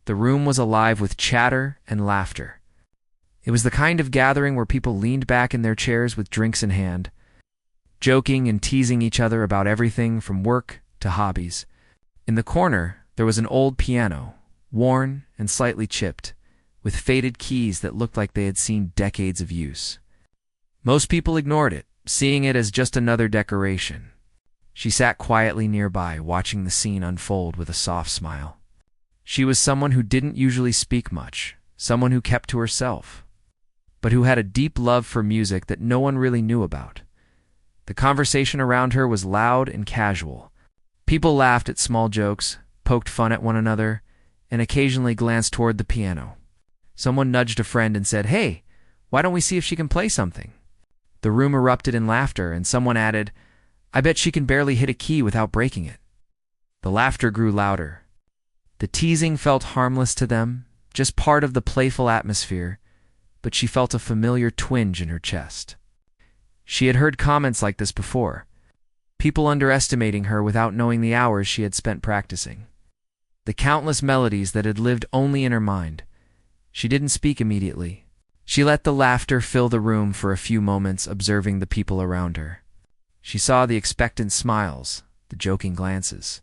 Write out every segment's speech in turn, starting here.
The room was alive with chatter and laughter. It was the kind of gathering where people leaned back in their chairs with drinks in hand, joking and teasing each other about everything from work to hobbies. In the corner, there was an old piano, worn and slightly chipped, with faded keys that looked like they had seen decades of use. Most people ignored it, seeing it as just another decoration. She sat quietly nearby, watching the scene unfold with a soft smile. She was someone who didn't usually speak much, someone who kept to herself, but who had a deep love for music that no one really knew about. The conversation around her was loud and casual. People laughed at small jokes, poked fun at one another, and occasionally glanced toward the piano. Someone nudged a friend and said, "Hey, why don't we see if she can play something?" The room erupted in laughter, and someone added, "I bet she can barely hit a key without breaking it." The laughter grew louder. The teasing felt harmless to them, just part of the playful atmosphere, but she felt a familiar twinge in her chest. She had heard comments like this before, people underestimating her without knowing the hours she had spent practicing, the countless melodies that had lived only in her mind. She didn't speak immediately. She let the laughter fill the room for a few moments, observing the people around her. She saw the expectant smiles, the joking glances,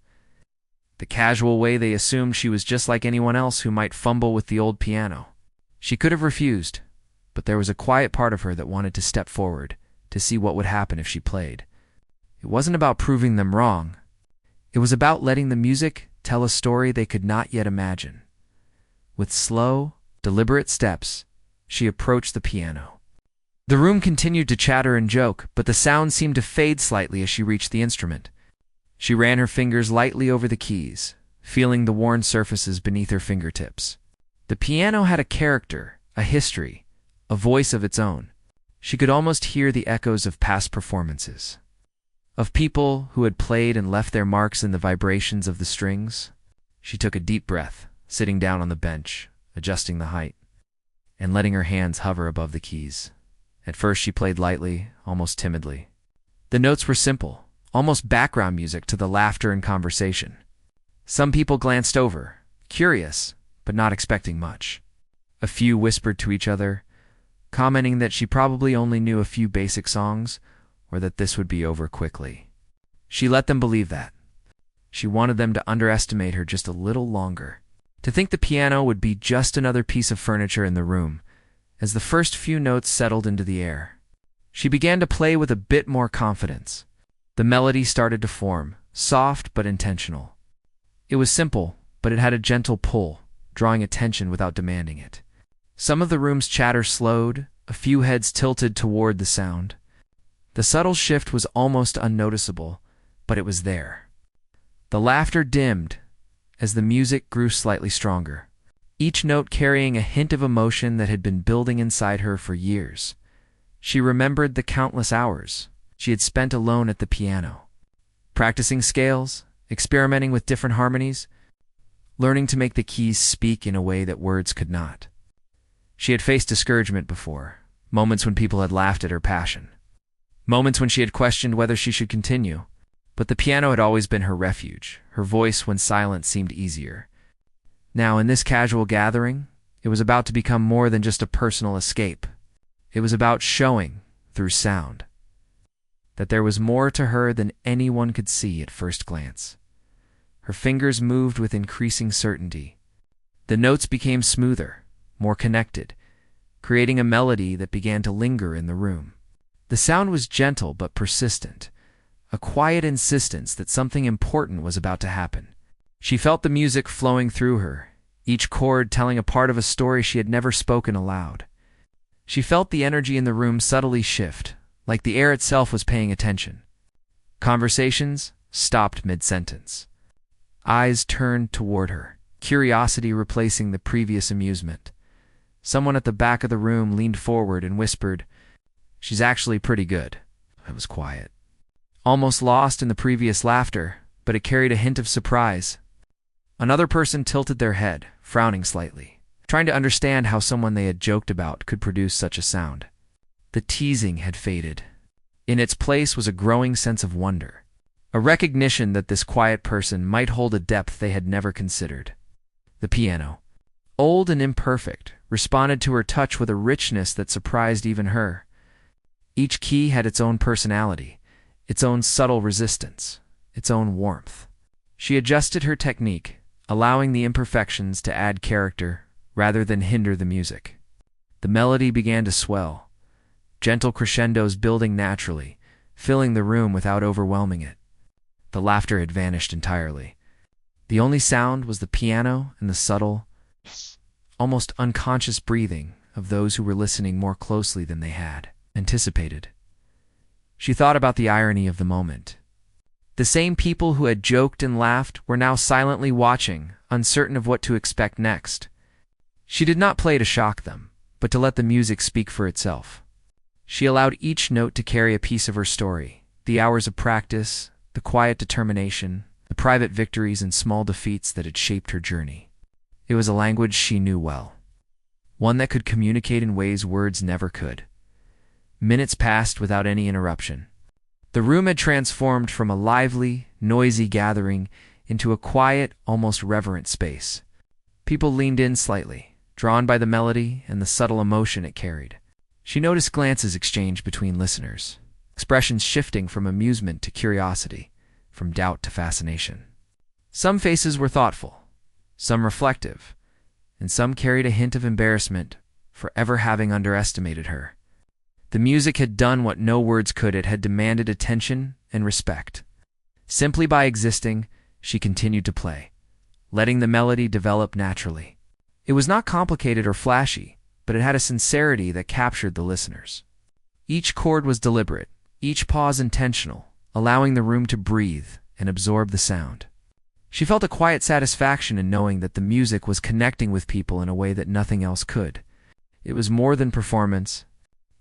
the casual way they assumed she was just like anyone else who might fumble with the old piano. She could have refused, but there was a quiet part of her that wanted to step forward, to see what would happen if she played. It wasn't about proving them wrong. It was about letting the music tell a story they could not yet imagine. With slow, deliberate steps, she approached the piano. The room continued to chatter and joke, but the sound seemed to fade slightly as she reached the instrument. She ran her fingers lightly over the keys, feeling the worn surfaces beneath her fingertips. The piano had a character, a history, a voice of its own. She could almost hear the echoes of past performances, of people who had played and left their marks in the vibrations of the strings. She took a deep breath, sitting down on the bench, adjusting the height, and letting her hands hover above the keys. At first she played lightly, almost timidly. The notes were simple, almost background music to the laughter and conversation. Some people glanced over, curious, but not expecting much. A few whispered to each other, commenting that she probably only knew a few basic songs, or that this would be over quickly. She let them believe that. She wanted them to underestimate her just a little longer, to think the piano would be just another piece of furniture in the room. As the first few notes settled into the air, she began to play with a bit more confidence. The melody started to form, soft but intentional. It was simple, but it had a gentle pull, drawing attention without demanding it. Some of the room's chatter slowed, a few heads tilted toward the sound. The subtle shift was almost unnoticeable, but it was there. The laughter dimmed as the music grew slightly stronger, each note carrying a hint of emotion that had been building inside her for years. She remembered the countless hours she had spent alone at the piano, practicing scales, experimenting with different harmonies, learning to make the keys speak in a way that words could not. She had faced discouragement before, moments when people had laughed at her passion, moments when she had questioned whether she should continue, but the piano had always been her refuge, her voice when silence seemed easier. Now, in this casual gathering, it was about to become more than just a personal escape. It was about showing, through sound, that there was more to her than anyone could see at first glance. Her fingers moved with increasing certainty. The notes became smoother, more connected, creating a melody that began to linger in the room. The sound was gentle but persistent, a quiet insistence that something important was about to happen. She felt the music flowing through her, each chord telling a part of a story she had never spoken aloud. She felt the energy in the room subtly shift, like the air itself was paying attention. Conversations stopped mid-sentence. Eyes turned toward her, curiosity replacing the previous amusement. Someone at the back of the room leaned forward and whispered, "She's actually pretty good." It was quiet, almost lost in the previous laughter, but it carried a hint of surprise. Another person tilted their head, frowning slightly, trying to understand how someone they had joked about could produce such a sound. The teasing had faded. In its place was a growing sense of wonder, a recognition that this quiet person might hold a depth they had never considered. The piano, old and imperfect, responded to her touch with a richness that surprised even her. Each key had its own personality, its own subtle resistance, its own warmth. She adjusted her technique, allowing the imperfections to add character rather than hinder the music. The melody began to swell, gentle crescendos building naturally, filling the room without overwhelming it. The laughter had vanished entirely. The only sound was the piano and the subtle, almost unconscious breathing of those who were listening more closely than they had anticipated. She thought about the irony of the moment. The same people who had joked and laughed were now silently watching, uncertain of what to expect next. She did not play to shock them, but to let the music speak for itself. She allowed each note to carry a piece of her story, the hours of practice, the quiet determination, the private victories and small defeats that had shaped her journey. It was a language she knew well, one that could communicate in ways words never could. Minutes passed without any interruption. The room had transformed from a lively, noisy gathering into a quiet, almost reverent space. People leaned in slightly, drawn by the melody and the subtle emotion it carried. She noticed glances exchanged between listeners, expressions shifting from amusement to curiosity, from doubt to fascination. Some faces were thoughtful, some reflective, and some carried a hint of embarrassment for ever having underestimated her. The music had done what no words could. It had demanded attention and respect. Simply by existing, she continued to play, letting the melody develop naturally. It was not complicated or flashy, but it had a sincerity that captured the listeners. Each chord was deliberate, each pause intentional, allowing the room to breathe and absorb the sound. She felt a quiet satisfaction in knowing that the music was connecting with people in a way that nothing else could. It was more than performance.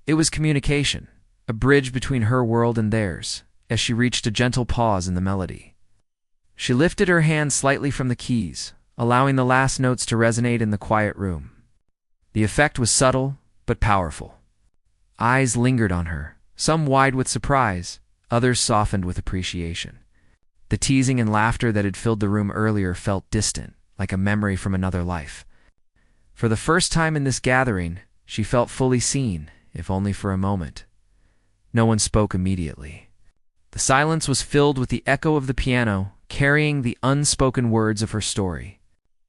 It was communication, a bridge between her world and theirs, as she reached a gentle pause in the melody. She lifted her hand slightly from the keys, allowing the last notes to resonate in the quiet room. The effect was subtle, but powerful. Eyes lingered on her, some wide with surprise, others softened with appreciation. The teasing and laughter that had filled the room earlier felt distant, like a memory from another life. For the first time in this gathering, she felt fully seen, if only for a moment. No one spoke immediately. The silence was filled with the echo of the piano, carrying the unspoken words of her story.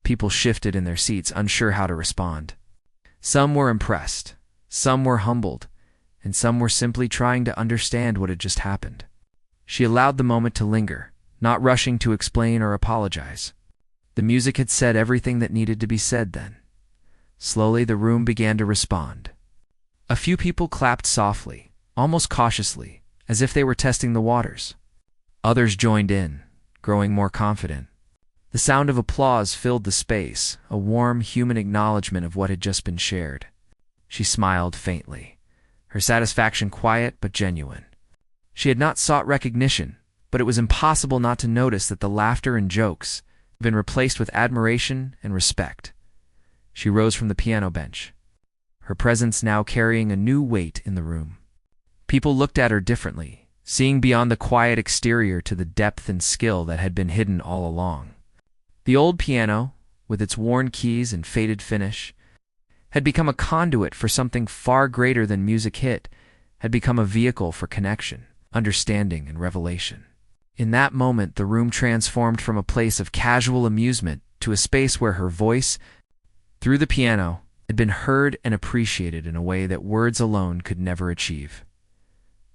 People shifted in their seats, unsure how to respond. Some were impressed, some were humbled, and some were simply trying to understand what had just happened. She allowed the moment to linger, not rushing to explain or apologize. The music had said everything that needed to be said then. Slowly, the room began to respond. A few people clapped softly, almost cautiously, as if they were testing the waters. Others joined in, growing more confident. The sound of applause filled the space, a warm, human acknowledgement of what had just been shared. She smiled faintly, her satisfaction quiet but genuine. She had not sought recognition, but it was impossible not to notice that the laughter and jokes had been replaced with admiration and respect. She rose from the piano bench, her presence now carrying a new weight in the room. People looked at her differently, seeing beyond the quiet exterior to the depth and skill that had been hidden all along. The old piano, with its worn keys and faded finish, had become a conduit for something far greater than music hit, had become a vehicle for connection, understanding, and revelation. In that moment, the room transformed from a place of casual amusement to a space where her voice, through the piano, had been heard and appreciated in a way that words alone could never achieve.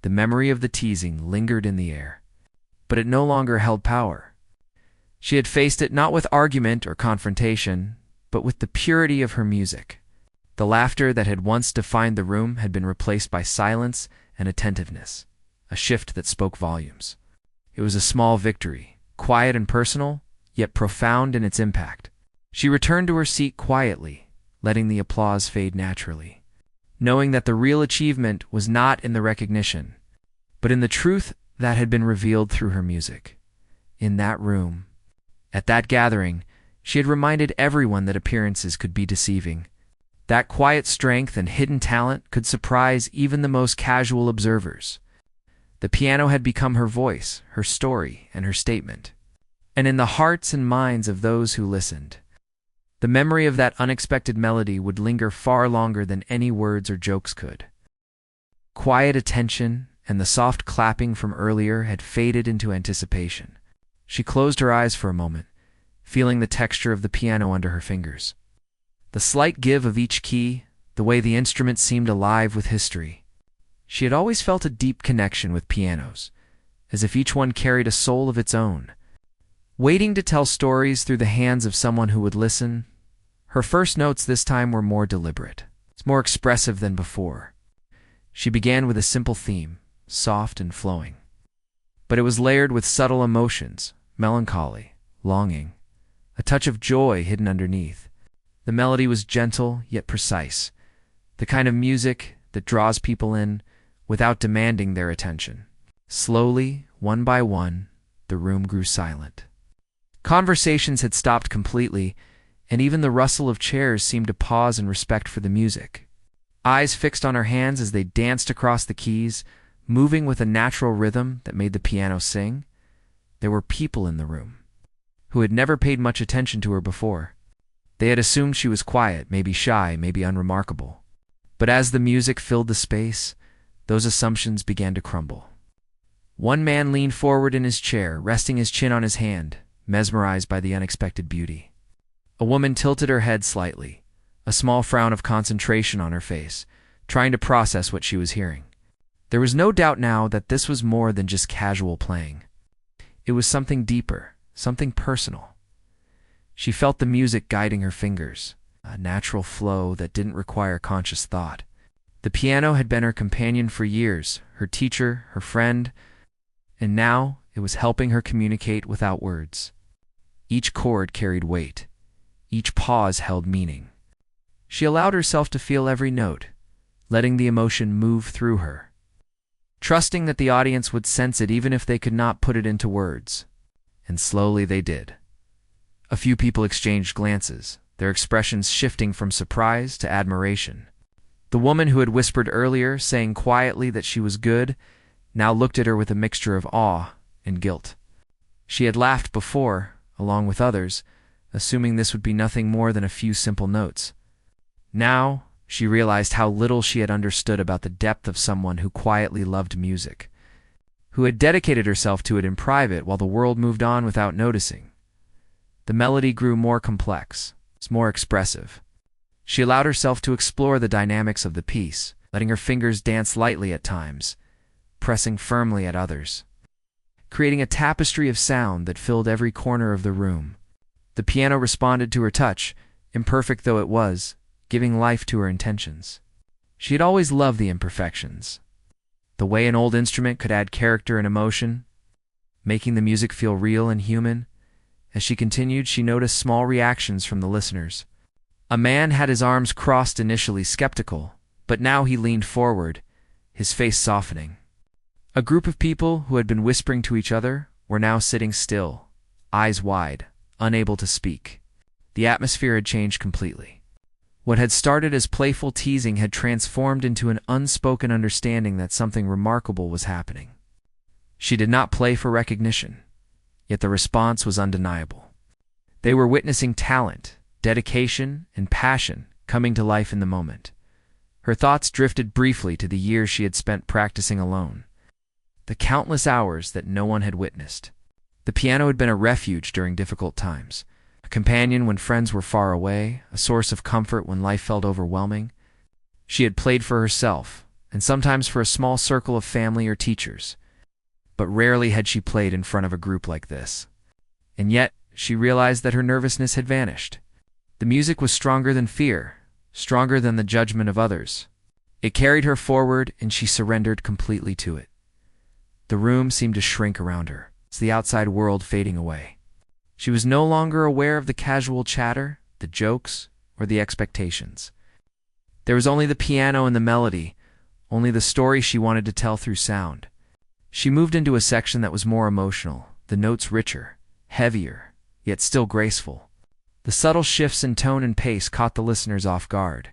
The memory of the teasing lingered in the air, but it no longer held power. She had faced it not with argument or confrontation, but with the purity of her music. The laughter that had once defined the room had been replaced by silence and attentiveness, a shift that spoke volumes. It was a small victory, quiet and personal, yet profound in its impact. She returned to her seat quietly, letting the applause fade naturally, knowing that the real achievement was not in the recognition, but in the truth that had been revealed through her music. In that room, at that gathering, she had reminded everyone that appearances could be deceiving. That quiet strength and hidden talent could surprise even the most casual observers. The piano had become her voice, her story, and her statement. And in the hearts and minds of those who listened, The memory of that unexpected melody would linger far longer than any words or jokes could. Quiet attention and the soft clapping from earlier had faded into anticipation. She closed her eyes for a moment, feeling the texture of the piano under her fingers. The slight give of each key, the way the instrument seemed alive with history. She had always felt a deep connection with pianos, as if each one carried a soul of its own, waiting to tell stories through the hands of someone who would listen. Her first notes this time were more deliberate, more expressive than before. She began with a simple theme, soft and flowing. But it was layered with subtle emotions, melancholy, longing, a touch of joy hidden underneath. The melody was gentle yet precise, the kind of music that draws people in without demanding their attention. Slowly, one by one, the room grew silent. Conversations had stopped completely, and even the rustle of chairs seemed to pause in respect for the music. Eyes fixed on her hands as they danced across the keys, moving with a natural rhythm that made the piano sing. There were people in the room who had never paid much attention to her before. They had assumed she was quiet, maybe shy, maybe unremarkable. But as the music filled the space, those assumptions began to crumble. One man leaned forward in his chair, resting his chin on his hand, mesmerized by the unexpected beauty. A woman tilted her head slightly, a small frown of concentration on her face, trying to process what she was hearing. There was no doubt now that this was more than just casual playing. It was something deeper, something personal. She felt the music guiding her fingers, a natural flow that didn't require conscious thought. The piano had been her companion for years, her teacher, her friend, and now it was helping her communicate without words. Each chord carried weight. Each pause held meaning. She allowed herself to feel every note, letting the emotion move through her, trusting that the audience would sense it even if they could not put it into words. And slowly they did. A few people exchanged glances, their expressions shifting from surprise to admiration. The woman who had whispered earlier, saying quietly that she was good, now looked at her with a mixture of awe and guilt. She had laughed before, along with others, assuming this would be nothing more than a few simple notes. Now, she realized how little she had understood about the depth of someone who quietly loved music, who had dedicated herself to it in private while the world moved on without noticing. The melody grew more complex, more expressive. She allowed herself to explore the dynamics of the piece, letting her fingers dance lightly at times, pressing firmly at others, creating a tapestry of sound that filled every corner of the room. The piano responded to her touch, imperfect though it was, giving life to her intentions. She had always loved the imperfections, the way an old instrument could add character and emotion, making the music feel real and human. As she continued, she noticed small reactions from the listeners. A man had his arms crossed, initially skeptical, but now he leaned forward, his face softening. A group of people who had been whispering to each other were now sitting still, eyes wide, unable to speak. The atmosphere had changed completely. What had started as playful teasing had transformed into an unspoken understanding that something remarkable was happening. She did not play for recognition, yet the response was undeniable. They were witnessing talent, dedication, and passion coming to life in the moment. Her thoughts drifted briefly to the years she had spent practicing alone, the countless hours that no one had witnessed. The piano had been a refuge during difficult times, a companion when friends were far away, a source of comfort when life felt overwhelming. She had played for herself, and sometimes for a small circle of family or teachers, but rarely had she played in front of a group like this. And yet, she realized that her nervousness had vanished. The music was stronger than fear, stronger than the judgment of others. It carried her forward, and she surrendered completely to it. The room seemed to shrink around her, the outside world fading away. She was no longer aware of the casual chatter, the jokes, or the expectations. There was only the piano and the melody, only the story she wanted to tell through sound. She moved into a section that was more emotional, the notes richer, heavier, yet still graceful. The subtle shifts in tone and pace caught the listeners off guard,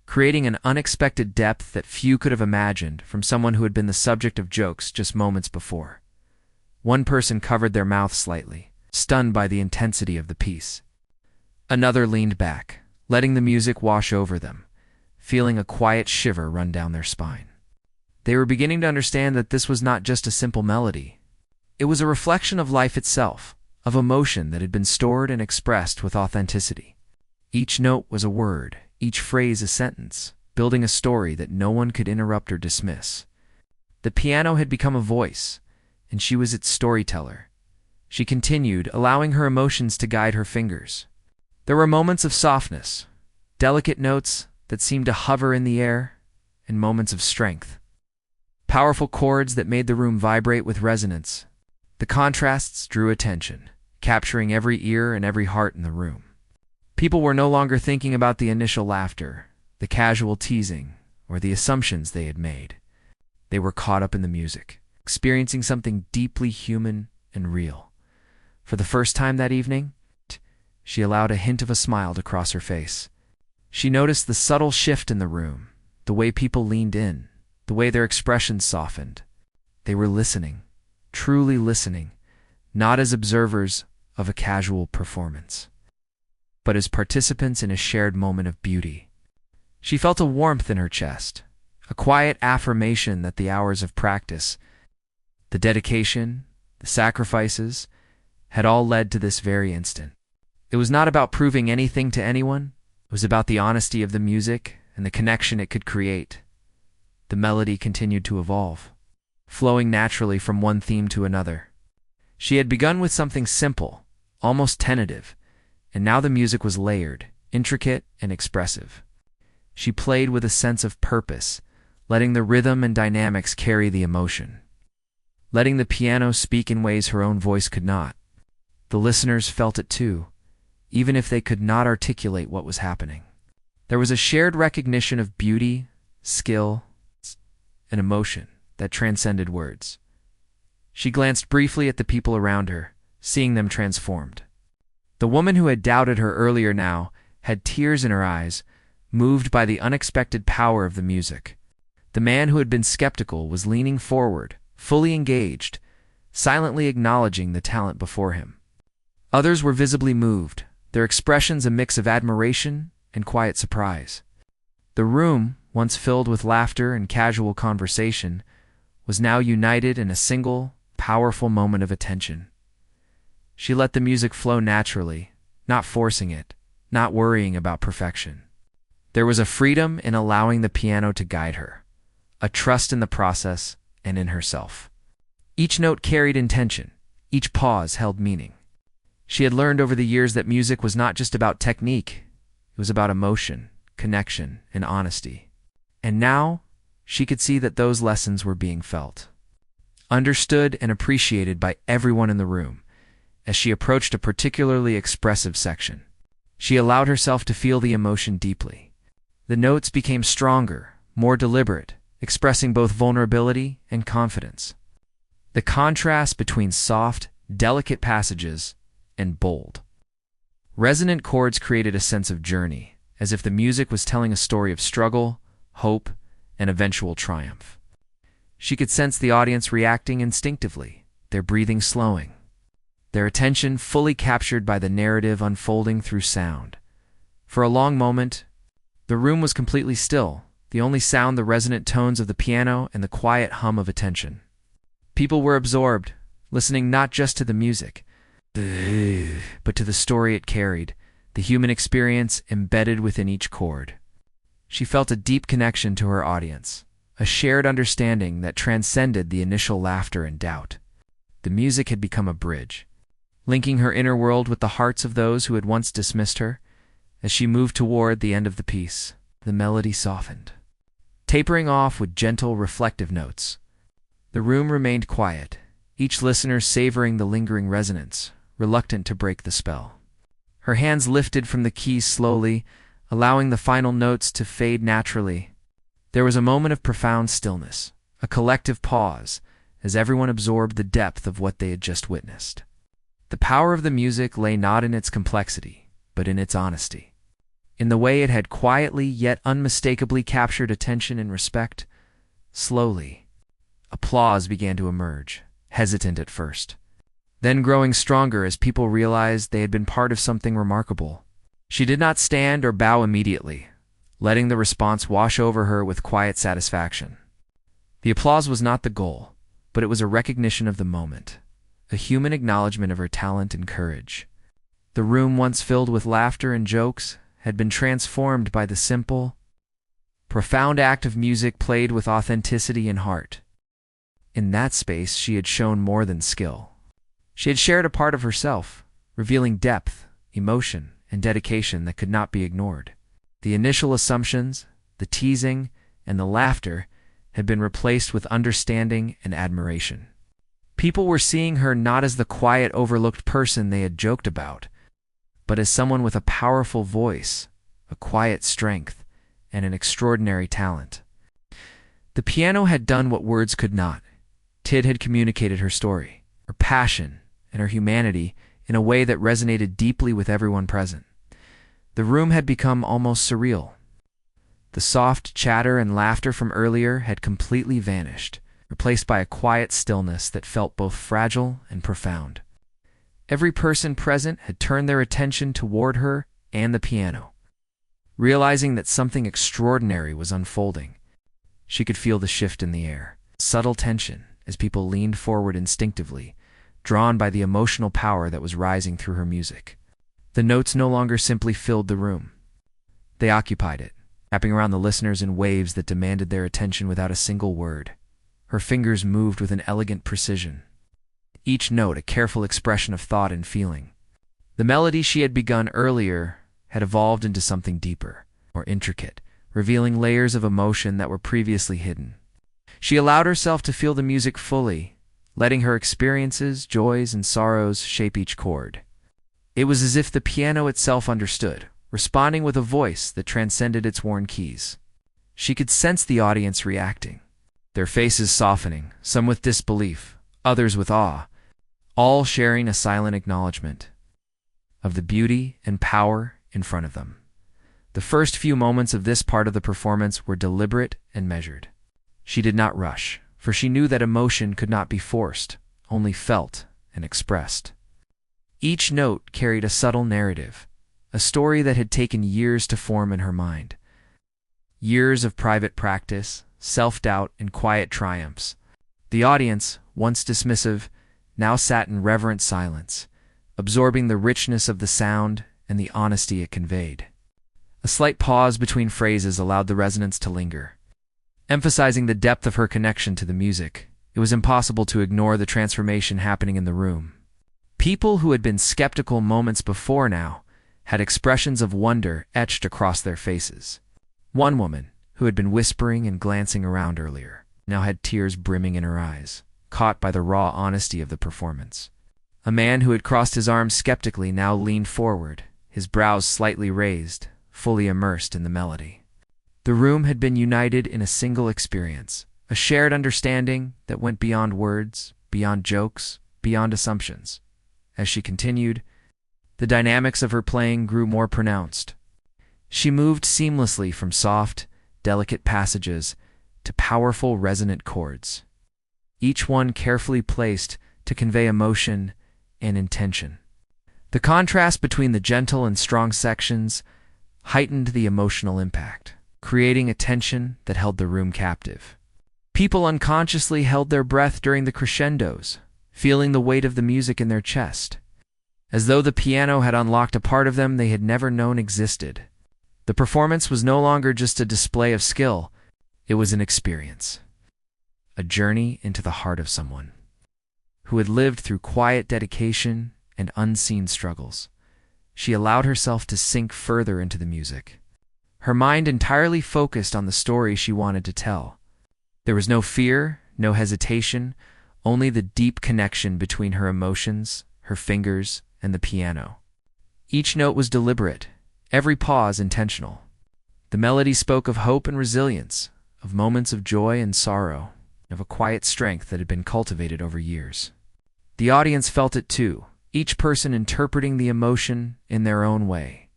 creating an unexpected depth that few could have imagined from someone who had been the subject of jokes just moments before. One person covered their mouth slightly, stunned by the intensity of the piece. Another leaned back, letting the music wash over them, feeling a quiet shiver run down their spine. They were beginning to understand that this was not just a simple melody. It was a reflection of life itself, of emotion that had been stored and expressed with authenticity. Each note was a word, each phrase a sentence, building a story that no one could interrupt or dismiss. The piano had become a voice, and she was its storyteller. She continued, allowing her emotions to guide her fingers. There were moments of softness, delicate notes that seemed to hover in the air, and moments of strength. Powerful chords that made the room vibrate with resonance. The contrasts drew attention, capturing every ear and every heart in the room. People were no longer thinking about the initial laughter, the casual teasing, or the assumptions they had made. They were caught up in the music, experiencing something deeply human and real. For the first time that evening, she allowed a hint of a smile to cross her face. She noticed the subtle shift in the room, the way people leaned in, the way their expressions softened. They were listening, truly listening, not as observers of a casual performance, but as participants in a shared moment of beauty. She felt a warmth in her chest, a quiet affirmation that the hours of practice, the dedication, the sacrifices, had all led to this very instant. It was not about proving anything to anyone. It was about the honesty of the music and the connection it could create. The melody continued to evolve, flowing naturally from one theme to another. She had begun with something simple, almost tentative, and now the music was layered, intricate, and expressive. She played with a sense of purpose, letting the rhythm and dynamics carry the emotion, letting the piano speak in ways her own voice could not. The listeners felt it too, even if they could not articulate what was happening. There was a shared recognition of beauty, skill, and emotion that transcended words. She glanced briefly at the people around her, seeing them transformed. The woman who had doubted her earlier now had tears in her eyes, moved by the unexpected power of the music. The man who had been skeptical was leaning forward, fully engaged, silently acknowledging the talent before him. Others were visibly moved, their expressions a mix of admiration and quiet surprise. The room, once filled with laughter and casual conversation, was now united in a single, powerful moment of attention. She let the music flow naturally, not forcing it, not worrying about perfection. There was a freedom in allowing the piano to guide her, a trust in the process and in herself. Each note carried intention, each pause held meaning. She had learned over the years that music was not just about technique, it was about emotion, connection, and honesty. And now, she could see that those lessons were being felt, understood and appreciated by everyone in the room. As she approached a particularly expressive section, she allowed herself to feel the emotion deeply. The notes became stronger, more deliberate, expressing both vulnerability and confidence. The contrast between soft, delicate passages and bold, resonant chords created a sense of journey, as if the music was telling a story of struggle, hope, and eventual triumph. She could sense the audience reacting instinctively, their breathing slowing, their attention fully captured by the narrative unfolding through sound. For a long moment, the room was completely still, the only sound the resonant tones of the piano and the quiet hum of attention. People were absorbed, listening not just to the music, but to the story it carried, the human experience embedded within each chord. She felt a deep connection to her audience, a shared understanding that transcended the initial laughter and doubt. The music had become a bridge, linking her inner world with the hearts of those who had once dismissed her. As she moved toward the end of the piece, the melody softened, tapering off with gentle, reflective notes. The room remained quiet, each listener savoring the lingering resonance, reluctant to break the spell. Her hands lifted from the keys slowly, allowing the final notes to fade naturally. There was a moment of profound stillness, a collective pause, as everyone absorbed the depth of what they had just witnessed. The power of the music lay not in its complexity, but in its honesty. In the way it had quietly yet unmistakably captured attention and respect. Slowly, applause began to emerge, hesitant at first, then growing stronger as people realized they had been part of something remarkable. She did not stand or bow immediately, letting the response wash over her with quiet satisfaction. The applause was not the goal, but it was a recognition of the moment, a human acknowledgement of her talent and courage. The room, once filled with laughter and jokes, had been transformed by the simple, profound act of music played with authenticity and heart. In that space, she had shown more than skill. She had shared a part of herself, revealing depth, emotion, and dedication that could not be ignored. The initial assumptions, the teasing, and the laughter had been replaced with understanding and admiration. People were seeing her not as the quiet, overlooked person they had joked about, but as someone with a powerful voice, a quiet strength, and an extraordinary talent. The piano had done what words could not. Tid had communicated her story, her passion, and her humanity in a way that resonated deeply with everyone present. The room had become almost surreal. The soft chatter and laughter from earlier had completely vanished, replaced by a quiet stillness that felt both fragile and profound. Every person present had turned their attention toward her and the piano. Realizing that something extraordinary was unfolding, she could feel the shift in the air, subtle tension as people leaned forward instinctively, drawn by the emotional power that was rising through her music. The notes no longer simply filled the room. They occupied it, wrapping around the listeners in waves that demanded their attention without a single word. Her fingers moved with an elegant precision, each note a careful expression of thought and feeling. The melody she had begun earlier had evolved into something deeper, more intricate, revealing layers of emotion that were previously hidden. She allowed herself to feel the music fully, letting her experiences, joys, and sorrows shape each chord. It was as if the piano itself understood, responding with a voice that transcended its worn keys. She could sense the audience reacting, their faces softening, some with disbelief, others with awe, all sharing a silent acknowledgement of the beauty and power in front of them. The first few moments of this part of the performance were deliberate and measured. She did not rush, for she knew that emotion could not be forced, only felt and expressed. Each note carried a subtle narrative, a story that had taken years to form in her mind. Years of private practice, self-doubt, and quiet triumphs. The audience, once dismissive, now sat in reverent silence, absorbing the richness of the sound and the honesty it conveyed. A slight pause between phrases allowed the resonance to linger, emphasizing the depth of her connection to the music. It was impossible to ignore the transformation happening in the room. People who had been skeptical moments before now had expressions of wonder etched across their faces. One woman, who had been whispering and glancing around earlier, now had tears brimming in her eyes, caught by the raw honesty of the performance. A man who had crossed his arms skeptically now leaned forward, his brows slightly raised, fully immersed in the melody. The room had been united in a single experience, a shared understanding that went beyond words, beyond jokes, beyond assumptions. As she continued, the dynamics of her playing grew more pronounced. She moved seamlessly from soft, delicate passages to powerful, resonant chords, each one carefully placed to convey emotion and intention. The contrast between the gentle and strong sections heightened the emotional impact, creating a tension that held the room captive. People unconsciously held their breath during the crescendos, feeling the weight of the music in their chest, as though the piano had unlocked a part of them they had never known existed. The performance was no longer just a display of skill, it was an experience, a journey into the heart of someone who had lived through quiet dedication and unseen struggles. She allowed herself to sink further into the music, her mind entirely focused on the story she wanted to tell. There was no fear, no hesitation, only the deep connection between her emotions, her fingers, and the piano. Each note was deliberate, every pause intentional. The melody spoke of hope and resilience, of moments of joy and sorrow, of a quiet strength that had been cultivated over years. The audience felt it too, each person interpreting the emotion in their own way,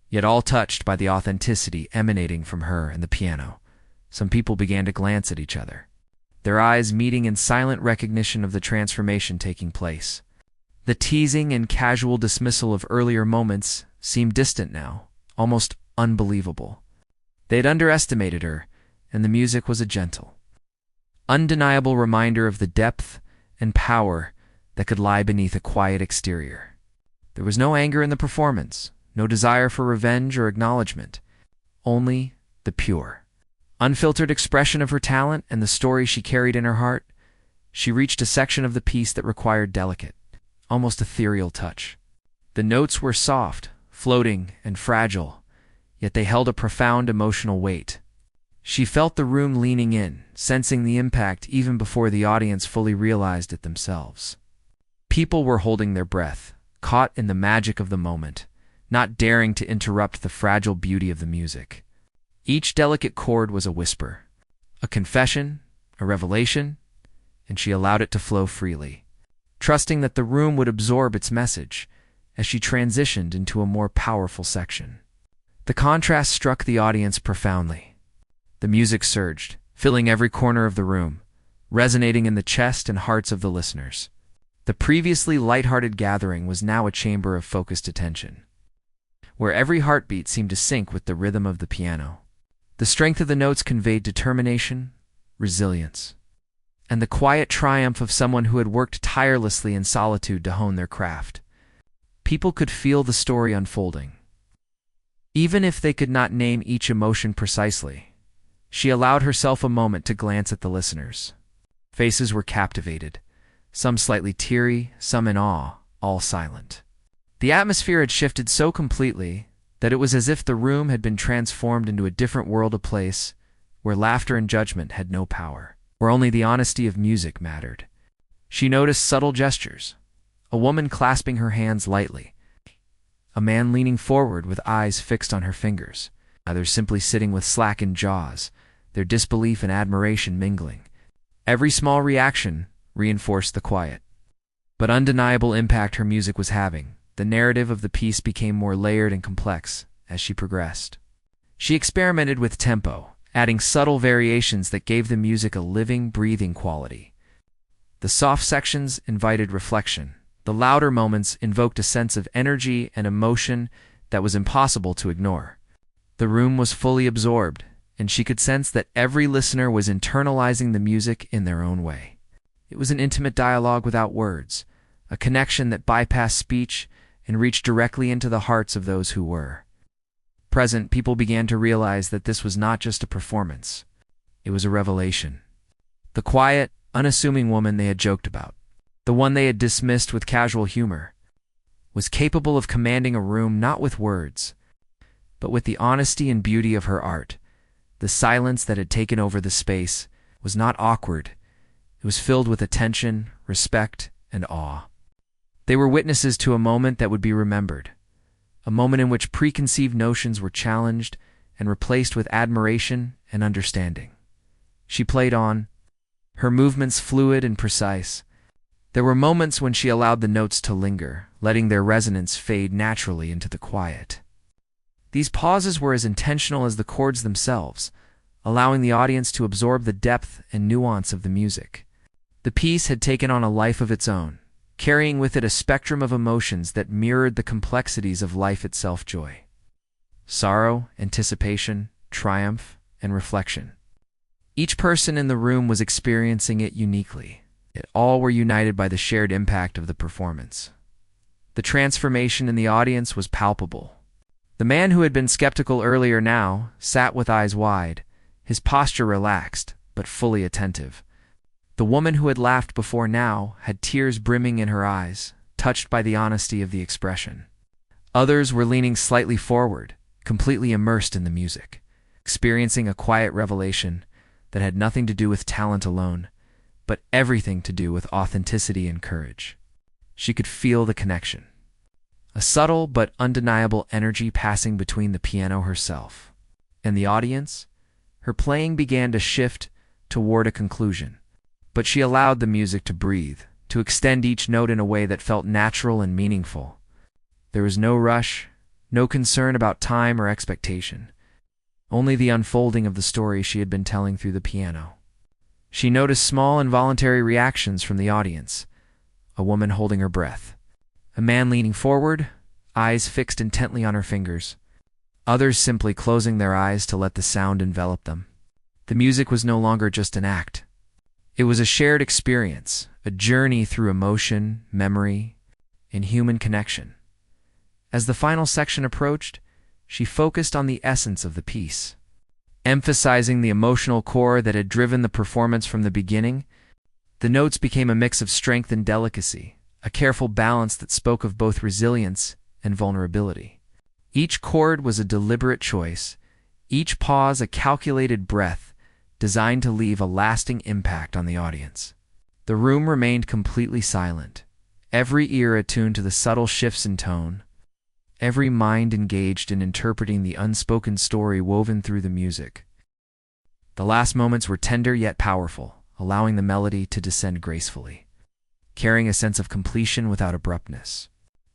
yet all touched by the authenticity emanating from her and the piano. Some people began to glance at each other, their eyes meeting in silent recognition of the transformation taking place. The teasing and casual dismissal of earlier moments seemed distant now, almost unbelievable. They had underestimated her, and the music was a gentle, undeniable reminder of the depth and power that could lie beneath a quiet exterior. There was no anger in the performance, no desire for revenge or acknowledgement, only the pure, unfiltered expression of her talent and the story she carried in her heart. She reached a section of the piece that required delicate, almost ethereal touch. The notes were soft, floating, and fragile, yet they held a profound emotional weight. She felt the room leaning in, sensing the impact even before the audience fully realized it themselves. People were holding their breath, caught in the magic of the moment, not daring to interrupt the fragile beauty of the music. Each delicate chord was a whisper, a confession, a revelation, and she allowed it to flow freely, trusting that the room would absorb its message as she transitioned into a more powerful section. The contrast struck the audience profoundly. The music surged, filling every corner of the room, resonating in the chest and hearts of the listeners. The previously lighthearted gathering was now a chamber of focused attention, where every heartbeat seemed to sync with the rhythm of the piano. The strength of the notes conveyed determination, resilience, and the quiet triumph of someone who had worked tirelessly in solitude to hone their craft. People could feel the story unfolding. Even if they could not name each emotion precisely, she allowed herself a moment to glance at the listeners. Faces were captivated, some slightly teary, some in awe, all silent. The atmosphere had shifted so completely that it was as if the room had been transformed into a different world, a place where laughter and judgment had no power, where only the honesty of music mattered. She noticed subtle gestures, a woman clasping her hands lightly, a man leaning forward with eyes fixed on her fingers, others simply sitting with slackened jaws, their disbelief and admiration mingling. Every small reaction reinforced the quiet, but undeniable impact her music was having. The narrative of the piece became more layered and complex as she progressed. She experimented with tempo, adding subtle variations that gave the music a living, breathing quality. The soft sections invited reflection. The louder moments invoked a sense of energy and emotion that was impossible to ignore. The room was fully absorbed, and she could sense that every listener was internalizing the music in their own way. It was an intimate dialogue without words, a connection that bypassed speech and reached directly into the hearts of those who were present. People began to realize that this was not just a performance. It was a revelation. The quiet, unassuming woman they had joked about, the one they had dismissed with casual humor, was capable of commanding a room not with words, but with the honesty and beauty of her art. The silence that had taken over the space was not awkward. It was filled with attention, respect, and awe. They were witnesses to a moment that would be remembered, a moment in which preconceived notions were challenged and replaced with admiration and understanding. She played on, her movements fluid and precise. There were moments when she allowed the notes to linger, letting their resonance fade naturally into the quiet. These pauses were as intentional as the chords themselves, allowing the audience to absorb the depth and nuance of the music. The piece had taken on a life of its own, carrying with it a spectrum of emotions that mirrored the complexities of life itself: joy, sorrow, anticipation, triumph, and reflection. Each person in the room was experiencing it uniquely, yet all were united by the shared impact of the performance. The transformation in the audience was palpable. The man who had been skeptical earlier now sat with eyes wide, his posture relaxed, but fully attentive. The woman who had laughed before now had tears brimming in her eyes, touched by the honesty of the expression. Others were leaning slightly forward, completely immersed in the music, experiencing a quiet revelation that had nothing to do with talent alone, but everything to do with authenticity and courage. She could feel the connection, a subtle but undeniable energy passing between the piano herself and the audience. Her playing began to shift toward a conclusion, but she allowed the music to breathe, to extend each note in a way that felt natural and meaningful. There was no rush, no concern about time or expectation, only the unfolding of the story she had been telling through the piano. She noticed small involuntary reactions from the audience, a woman holding her breath, A man leaning forward, eyes fixed intently on her fingers. Others simply closing their eyes to let the sound envelop them. The music was no longer just an act. It was a shared experience, a journey through emotion, memory, and human connection. As the final section approached, she focused on the essence of the piece. Emphasizing the emotional core that had driven the performance from the beginning, the notes became a mix of strength and delicacy, a careful balance that spoke of both resilience and vulnerability. Each chord was a deliberate choice, each pause a calculated breath, designed to leave a lasting impact on the audience. The room remained completely silent, every ear attuned to the subtle shifts in tone, every mind engaged in interpreting the unspoken story woven through the music. The last moments were tender yet powerful, allowing the melody to descend gracefully, carrying a sense of completion without abruptness.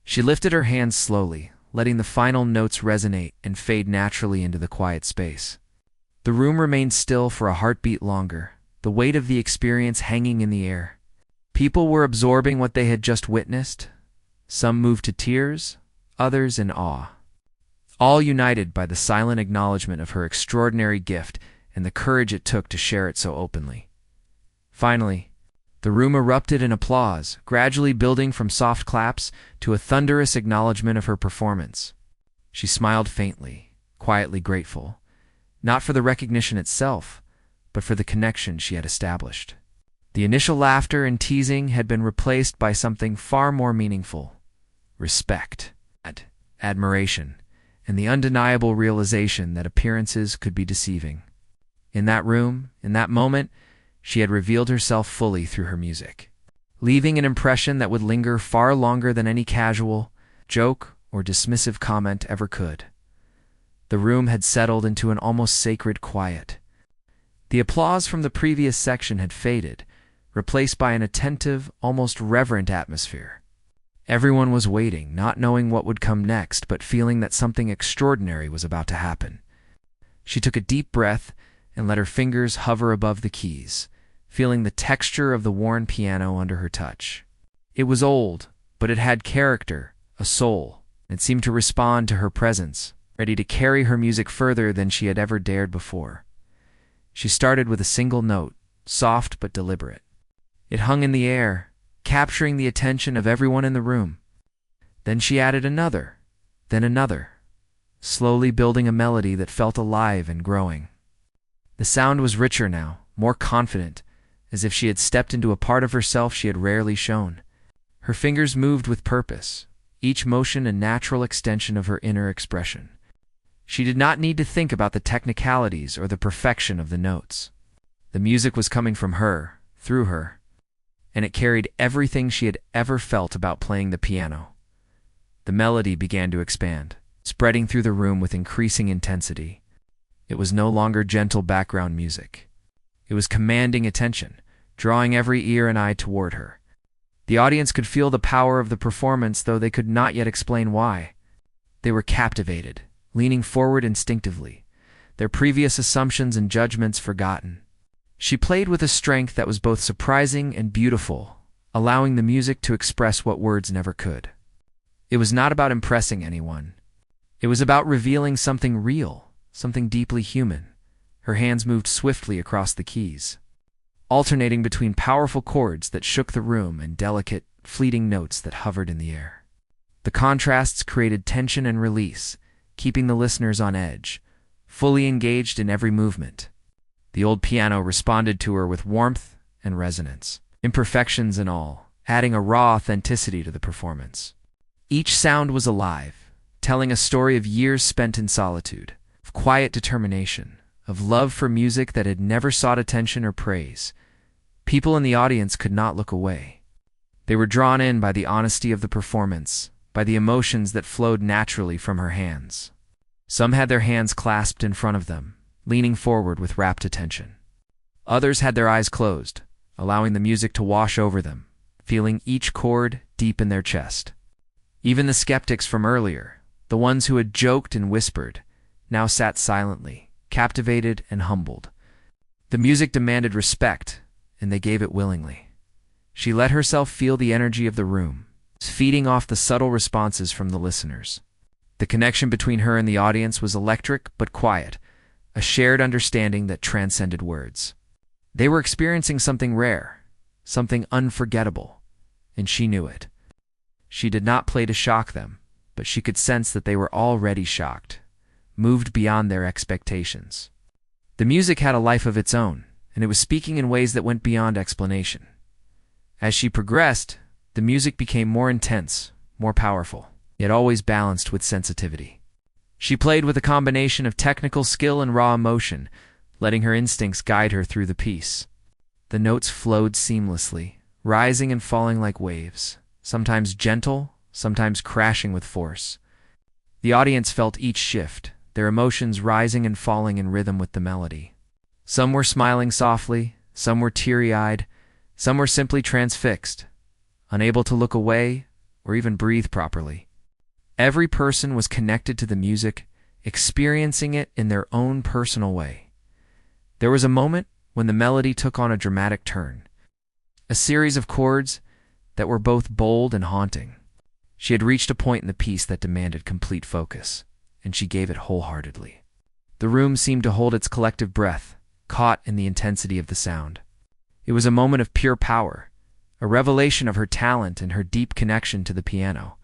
She lifted her hands slowly, letting the final notes resonate and fade naturally into the quiet space. The room remained still for a heartbeat longer, the weight of the experience hanging in the air. People were absorbing what they had just witnessed, some moved to tears, others in awe, all united by the silent acknowledgement of her extraordinary gift and the courage it took to share it so openly. Finally, the room erupted in applause, gradually building from soft claps to a thunderous acknowledgement of her performance. She smiled faintly, quietly grateful, not for the recognition itself, but for the connection she had established. The initial laughter and teasing had been replaced by something far more meaningful: respect, admiration, and the undeniable realization that appearances could be deceiving. In that room, in that moment, she had revealed herself fully through her music, leaving an impression that would linger far longer than any casual joke or dismissive comment ever could. The room had settled into an almost sacred quiet. The applause from the previous section had faded, replaced by an attentive, almost reverent atmosphere. Everyone was waiting, not knowing what would come next, but feeling that something extraordinary was about to happen. She took a deep breath and let her fingers hover above the keys, feeling the texture of the worn piano under her touch. It was old, but it had character, a soul. It seemed to respond to her presence, ready to carry her music further than she had ever dared before. She started with a single note, soft but deliberate. It hung in the air, capturing the attention of everyone in the room. Then she added another, then another, slowly building a melody that felt alive and growing. The sound was richer now, more confident, as if she had stepped into a part of herself she had rarely shown. Her fingers moved with purpose, each motion a natural extension of her inner expression. She did not need to think about the technicalities or the perfection of the notes. The music was coming from her, through her, and it carried everything she had ever felt about playing the piano. The melody began to expand, spreading through the room with increasing intensity. It was no longer gentle background music. It was commanding attention, drawing every ear and eye toward her. The audience could feel the power of the performance, though they could not yet explain why. They were captivated, leaning forward instinctively, their previous assumptions and judgments forgotten. She played with a strength that was both surprising and beautiful, allowing the music to express what words never could. It was not about impressing anyone. It was about revealing something real, something deeply human. Her hands moved swiftly across the keys, alternating between powerful chords that shook the room and delicate, fleeting notes that hovered in the air. The contrasts created tension and release, keeping the listeners on edge, fully engaged in every movement. The old piano responded to her with warmth and resonance, imperfections and all, adding a raw authenticity to the performance. Each sound was alive, telling a story of years spent in solitude, of quiet determination, of love for music that had never sought attention or praise. People in the audience could not look away. They were drawn in by the honesty of the performance, by the emotions that flowed naturally from her hands. Some had their hands clasped in front of them, leaning forward with rapt attention. Others had their eyes closed, allowing the music to wash over them, feeling each chord deep in their chest. Even the skeptics from earlier, the ones who had joked and whispered, now sat silently, captivated and humbled. The music demanded respect, and they gave it willingly. She let herself feel the energy of the room, feeding off the subtle responses from the listeners. The connection between her and the audience was electric but quiet, a shared understanding that transcended words. They were experiencing something rare, something unforgettable, and she knew it. She did not play to shock them, but she could sense that they were already shocked, moved beyond their expectations. The music had a life of its own, and it was speaking in ways that went beyond explanation. As she progressed, the music became more intense, more powerful, yet always balanced with sensitivity. She played with a combination of technical skill and raw emotion, letting her instincts guide her through the piece. The notes flowed seamlessly, rising and falling like waves, sometimes gentle, sometimes crashing with force. The audience felt each shift, their emotions rising and falling in rhythm with the melody. Some were smiling softly, some were teary-eyed, some were simply transfixed, unable to look away or even breathe properly. Every person was connected to the music, experiencing it in their own personal way. There was a moment when the melody took on a dramatic turn, a series of chords that were both bold and haunting. She had reached a point in the piece that demanded complete focus, and she gave it wholeheartedly. The room seemed to hold its collective breath, caught in the intensity of the sound. It was a moment of pure power, a revelation of her talent and her deep connection to the piano.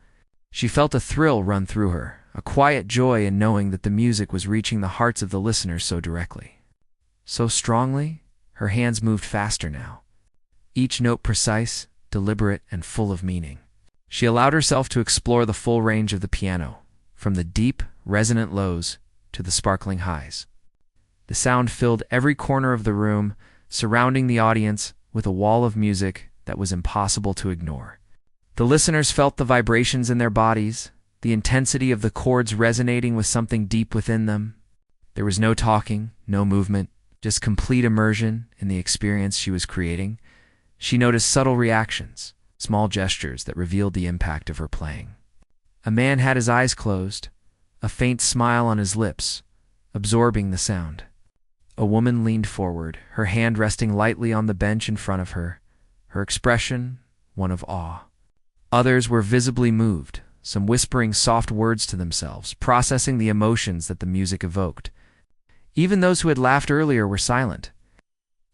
She felt a thrill run through her, a quiet joy in knowing that the music was reaching the hearts of the listeners so directly. So strongly, her hands moved faster now, each note precise, deliberate, and full of meaning. She allowed herself to explore the full range of the piano, from the deep, resonant lows to the sparkling highs. The sound filled every corner of the room, surrounding the audience with a wall of music that was impossible to ignore. The listeners felt the vibrations in their bodies, the intensity of the chords resonating with something deep within them. There was no talking, no movement, just complete immersion in the experience she was creating. She noticed subtle reactions, small gestures that revealed the impact of her playing. A man had his eyes closed, a faint smile on his lips, absorbing the sound. A woman leaned forward, her hand resting lightly on the bench in front of her, her expression one of awe. Others were visibly moved, some whispering soft words to themselves, processing the emotions that the music evoked. Even those who had laughed earlier were silent.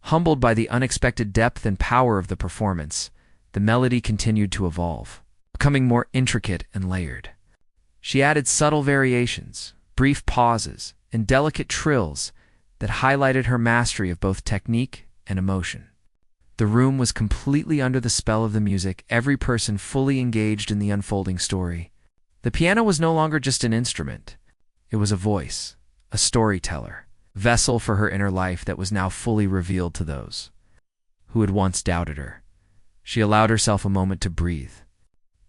Humbled by the unexpected depth and power of the performance, the melody continued to evolve, becoming more intricate and layered. She added subtle variations, brief pauses, and delicate trills that highlighted her mastery of both technique and emotion. The room was completely under the spell of the music, every person fully engaged in the unfolding story. The piano was no longer just an instrument. It was a voice, a storyteller, vessel for her inner life that was now fully revealed to those who had once doubted her. She allowed herself a moment to breathe,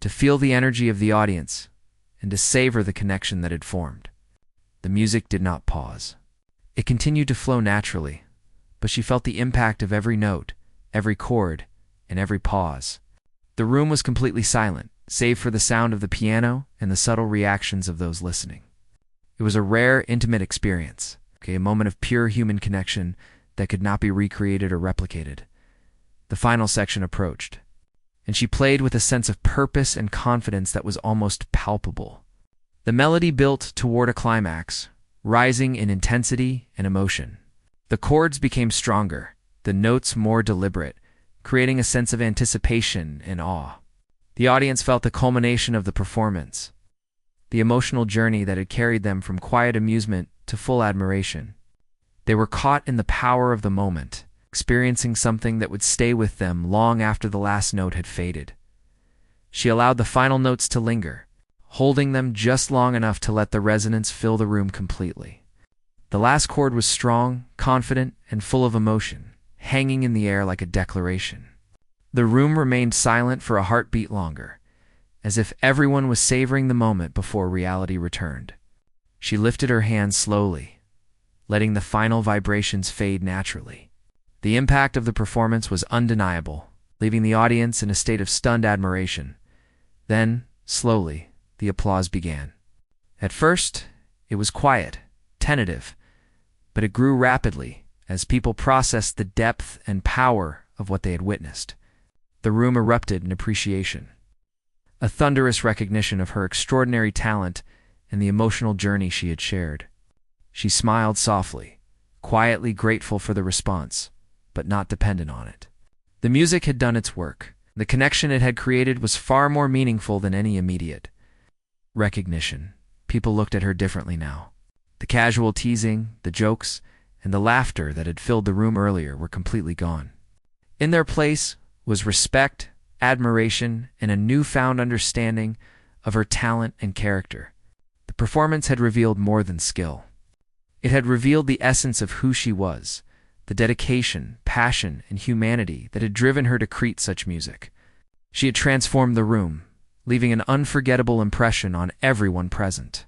to feel the energy of the audience, and to savor the connection that had formed. The music did not pause. It continued to flow naturally, but she felt the impact of every note, every chord, and every pause. The room was completely silent, save for the sound of the piano and the subtle reactions of those listening. It was a rare, intimate experience, a moment of pure human connection that could not be recreated or replicated. The final section approached, and she played with a sense of purpose and confidence that was almost palpable. The melody built toward a climax, rising in intensity and emotion. The chords became stronger, the notes more deliberate, creating a sense of anticipation and awe. The audience felt the culmination of the performance, the emotional journey that had carried them from quiet amusement to full admiration. They were caught in the power of the moment, experiencing something that would stay with them long after the last note had faded. She allowed the final notes to linger, holding them just long enough to let the resonance fill the room completely. The last chord was strong, confident, and full of emotion, hanging in the air like a declaration. The room remained silent for a heartbeat longer, as if everyone was savoring the moment before reality returned. She lifted her hands slowly, letting the final vibrations fade naturally. The impact of the performance was undeniable, leaving the audience in a state of stunned admiration. Then, slowly, the applause began. At first, it was quiet, tentative, but it grew rapidly as people processed the depth and power of what they had witnessed. The room erupted in appreciation. a thunderous recognition of her extraordinary talent and the emotional journey she had shared. She smiled softly, quietly grateful for the response, but not dependent on it. The music had done its work. The connection it had created was far more meaningful than any immediate recognition. People looked at her differently now. The casual teasing, the jokes, and the laughter that had filled the room earlier were completely gone. In their place was respect, admiration, and a newfound understanding of her talent and character. The performance had revealed more than skill. It had revealed the essence of who she was, the dedication, passion, and humanity that had driven her to create such music. She had transformed the room, leaving an unforgettable impression on everyone present.